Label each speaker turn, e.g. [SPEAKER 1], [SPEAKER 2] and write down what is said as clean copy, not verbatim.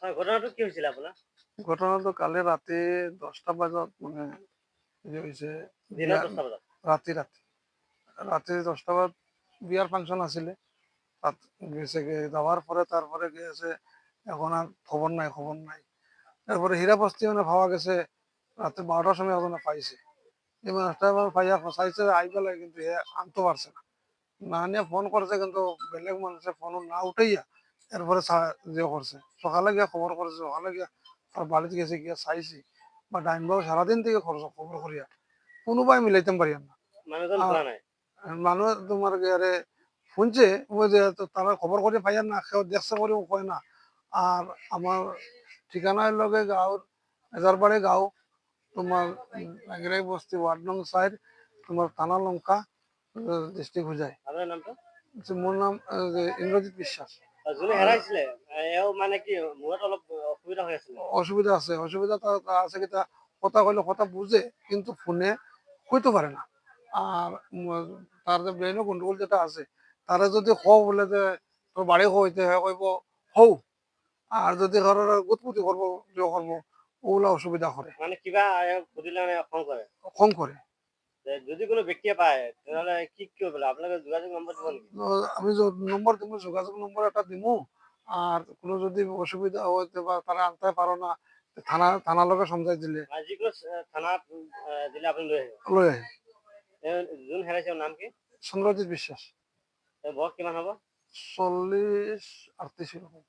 [SPEAKER 1] হয় ঘটনাটো কি হৈছিলে আপোনাৰ?
[SPEAKER 2] ঘটনাটো কালি ৰাতি 10টা বজাত মানে হৈছে
[SPEAKER 1] দিনৰ
[SPEAKER 2] বিয়া
[SPEAKER 1] 10টা বজাত।
[SPEAKER 2] ৰাতি ৰাতি রাতে 10টা বজাত বিয়ার ফাংশন আছিলে তাত গেছে যাওয়ার পরে তারপরে গিয়েছে এখন আর খবর নাই তারপরে হীরাবস্তি মানে পাওয়া গেছে রাতে 12টার সময় এখন পাইছে এই মানুষটা আবার পাইয়া ফসাইছে আই পেলাই কিন্তু হে আনতে পারছে না না নিয়ে ফোন করছে কিন্তু বেলেগ মানুষের ফোন না উঠাইয়া এরপরে যে করছে সকালে গিয়া খবর করেছে সকালে গিয়া তার বাড়িতে গেছে গিয়া চাইছি বা ডাইনবাবু সারাদিন থেকে খবর করিয়া কোনোবাই মিলাইতে পারিয়া না
[SPEAKER 1] মানুহজন
[SPEAKER 2] আর
[SPEAKER 1] ধরা নাই।
[SPEAKER 2] মানুষ তোমার গিয়ারে শুনছে ওই যে তো তারা খবর করে পাইয়া না কেউ দেখছে করেও কয় না আর আমার ঠিকানার লগে গাঁও এজারবাড়ি গাঁও তোমার নাগরাই বস্তি ওয়ার্ড নং 4 তোমার থানা লঙ্কা ডিস্ট্রিক্ট হুজাই
[SPEAKER 1] আপনার নামটা?
[SPEAKER 2] মোর নাম ইন্দ্রজিৎ বিশ্বাস
[SPEAKER 1] যোনে
[SPEAKER 2] আর
[SPEAKER 1] হেৰাইছিলে এও মানে কি মূৰত অলপ অসুবিধা হৈ আছিলে।
[SPEAKER 2] অসুবিধা তা আছে কি তা কথা কইলে কথা বুঝে কিন্তু ফোনে কইতে পারে না আর তার যে ব্রেনও গন্ডগোল যেটা আছে তারা যদি কও বলে যে তোর বাড়ি হইতে কইব হৌ আর যদি ঘরের গুতপুতি করবো যে করবো ওগুলা অসুবিধা করে
[SPEAKER 1] মানে কিবা এওক সুধিলে মানে খং কৰে।
[SPEAKER 2] কম করে
[SPEAKER 1] যদি কোনো ব্যক্তিয়ে পায় তেনেহ'লে কি কৰিব লাগে? আপোনালোকে যোগাযোগ নম্বৰ দিব নেকি?
[SPEAKER 2] তো আমি নম্বর দিব যোগাযোগ নম্বর একটা দিমু আর কোনো যদি অসুবিধা হইতে বা তারা আনতে পারো না থানা লোকে সমঝাই দিলে
[SPEAKER 1] যিকোনো থানাত দিলে আপুনি লৈ আহিব।
[SPEAKER 2] লই আহে
[SPEAKER 1] যোন হেৰাইছে তেওঁৰ নাম কি?
[SPEAKER 2] চন্দ্রজিৎ বিশ্বাস
[SPEAKER 1] বয়স কিমান হ'ব?
[SPEAKER 2] 40 38 এরকম